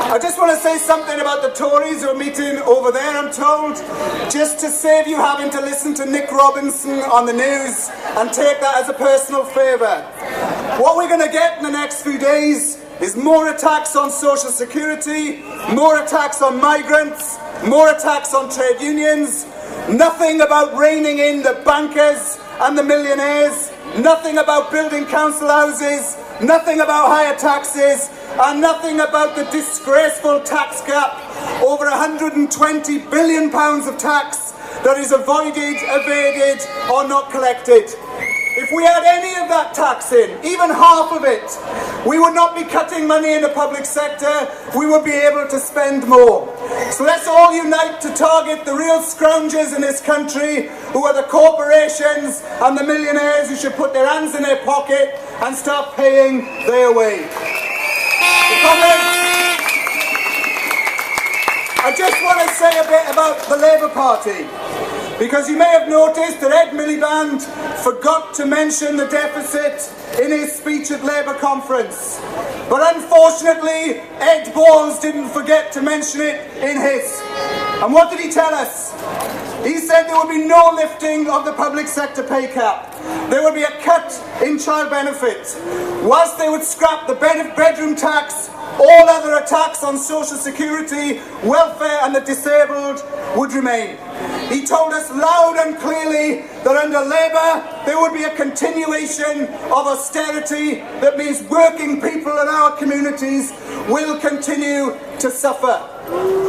I just want to say something about the Tories who are meeting over there, I'm told, just to save you having to listen to Nick Robinson on the news and take that as a personal favour. What we're going to get in the next few days is more attacks on social security, more attacks on migrants, more attacks on trade unions, nothing about reining in the bankers and the millionaires, nothing about building council houses, nothing about higher taxes, and nothing about the disgraceful tax gap, over £120 billion of tax that is avoided, evaded or not collected. If we had any of that tax in, even half of it, we would not be cutting money in the public sector, we would be able to spend more. So let's all unite to target the real scroungers in this country, who are the corporations and the millionaires who should put their hands in their pocket and start paying their way. I just want to say a bit about the Labour Party, because you may have noticed that Ed Miliband forgot to mention the deficit in his speech at Labour conference. But unfortunately, Ed Balls didn't forget to mention it in his. And what did he tell us? He said there would be no lifting of the public sector pay cap. There would be a cut in child benefits. Whilst they would scrap the bedroom tax, all other attacks on social security, welfare and the disabled would remain. He told us loud and clearly that under Labour there would be a continuation of austerity that means working people in our communities will continue to suffer.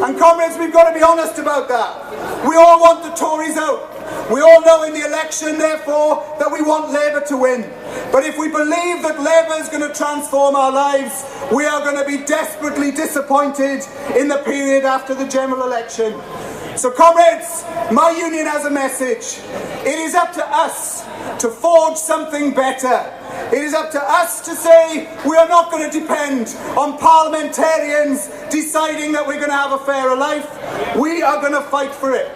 And comrades, we've got to be honest about that. We all want the Tories out. We all know in the election, therefore, that we want Labour to win. But if we believe that Labour is going to transform our lives, we are going to be desperately disappointed in the period after the general election. So comrades, my union has a message. It is up to us to forge something better. It is up to us to say we are not going to depend on parliamentarians deciding that we're going to have a fairer life. We are going to fight for it.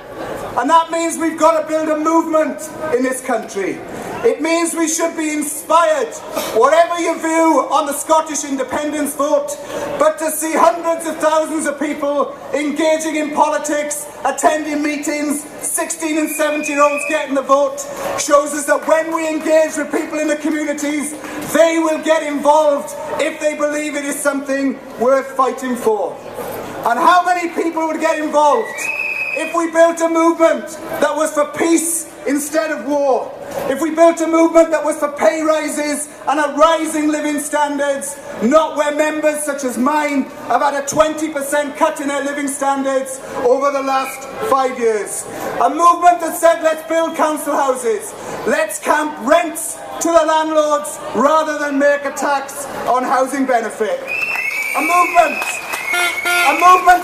And that means we've got to build a movement in this country. It means we should be inspired, whatever your view on the Scottish independence vote, but to see hundreds of thousands of people engaging in politics, attending meetings, 16 and 17-year-olds getting the vote, shows us that when we engage with people in the communities, they will get involved if they believe it is something worth fighting for. And how many people would get involved if we built a movement that was for peace instead of war? If we built a movement that was for pay rises and a rising living standards, not where members such as mine have had a 20% cut in their living standards over the last 5 years. A movement that said let's build council houses, let's camp rents to the landlords rather than make a tax on housing benefit. A movement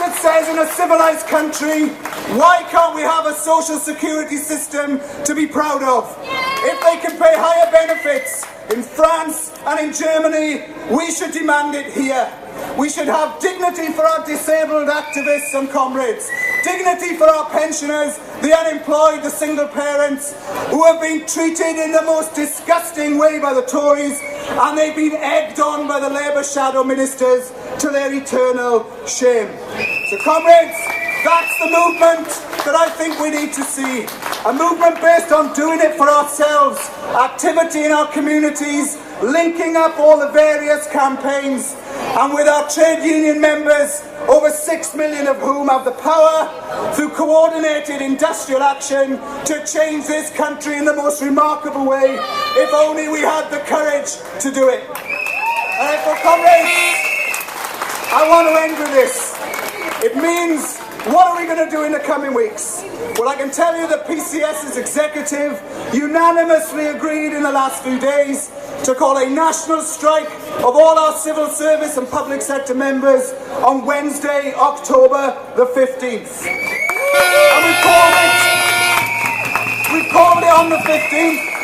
that says in a civilised country, why can't we have a social security system to be proud of? If they can pay higher benefits in France and in Germany, we should demand it here. We should have dignity for our disabled activists and comrades, dignity for our pensioners, the unemployed, the single parents, who have been treated in the most disgusting way by the Tories, and they've been egged on by the Labour shadow ministers to their eternal shame. So comrades, that's the movement that I think we need to see. A movement based on doing it for ourselves, activity in our communities, linking up all the various campaigns, and with our trade union members, over 6 million of whom have the power, through coordinated industrial action, to change this country in the most remarkable way, if only we had the courage to do it. And therefore, comrades, I want to end with this. It means, what are we going to do in the coming weeks? Well, I can tell you that PCS's executive unanimously agreed in the last few days to call a national strike of all our civil service and public sector members on Wednesday, October the 15th. And we've called it on the 15th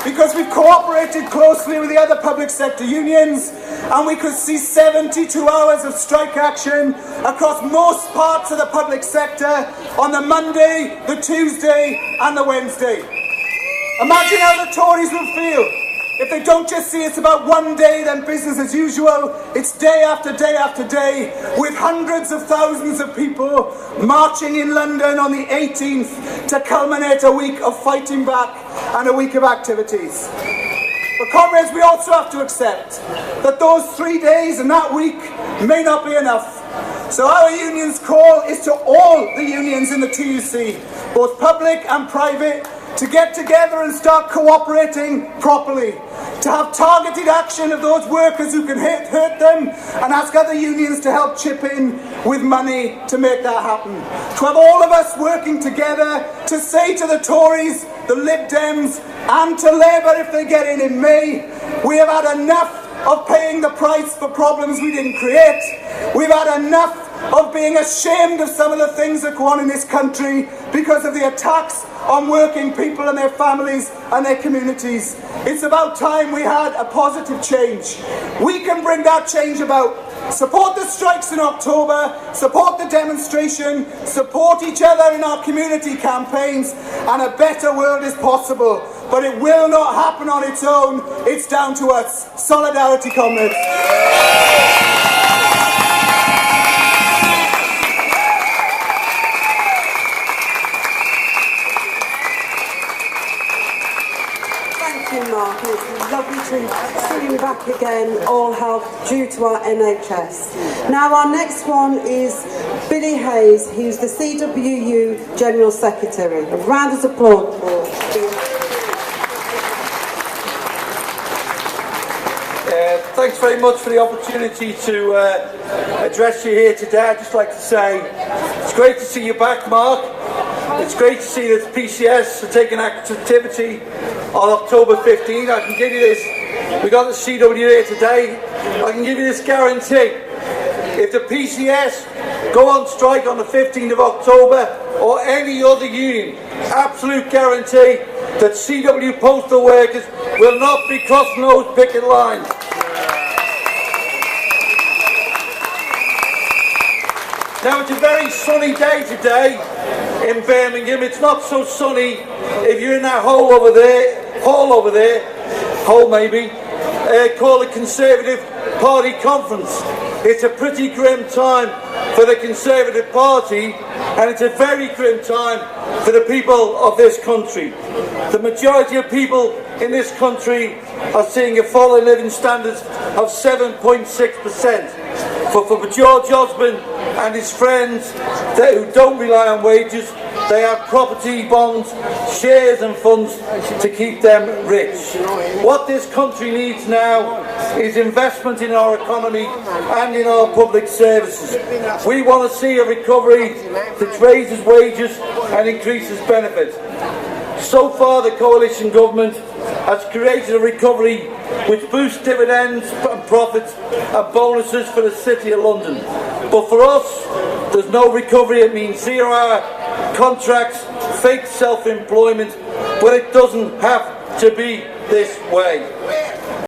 because we've cooperated closely with the other public sector unions, and we could see 72 hours of strike action across most parts of the public sector on the Monday, the Tuesday and the Wednesday. Imagine how the Tories will feel if they don't just see it's about one day, then business as usual, it's day after day after day, with hundreds of thousands of people marching in London on the 18th to culminate a week of fighting back and a week of activities. But comrades, we also have to accept that those 3 days and that week may not be enough. So our union's call is to all the unions in the TUC, both public and private, to get together and start cooperating properly, to have targeted action of those workers who can hurt them, and ask other unions to help chip in with money to make that happen. To have all of us working together to say to the Tories, the Lib Dems, and to Labour if they get in May, we have had enough of paying the price for problems we didn't create. We've had enough of being ashamed of some of the things that go on in this country because of the attacks on working people and their families and their communities. It's about time we had a positive change. We can bring that change about. Support the strikes in October, support the demonstration, support each other in our community campaigns, and a better world is possible. But it will not happen on its own. It's down to us. Solidarity, comrades. Mark, and it's lovely to see you back again, all health due to our NHS. Now our next one is Billy Hayes, who's the CWU General Secretary. A round of applause for Thanks very much for the opportunity to address you here today. I'd just like to say it's great to see you back, Mark. It's great to see that PCS are taking activity on October 15. I can give you this, we got the CW here today, I can give you this guarantee. If the PCS go on strike on the 15th of October or any other union, absolute guarantee that CW postal workers will not be crossing those picket lines. Now it's a very sunny day today in Birmingham. It's not so sunny if you're in that hole over there, called the Conservative Party Conference. It's a pretty grim time for the Conservative Party, and it's a very grim time for the people of this country. The majority of people in this country are seeing a fall in living standards of 7.6%. But for George Osborne and his friends who don't rely on wages, they have property, bonds, shares and funds to keep them rich. What this country needs now is investment in our economy and in our public services. We want to see a recovery that raises wages and increases benefits. So far, the coalition government has created a recovery which boosts dividends and profits and bonuses for the City of London. But for us, there's no recovery. It means 0-hour contracts, fake self-employment, but it doesn't have to be this way.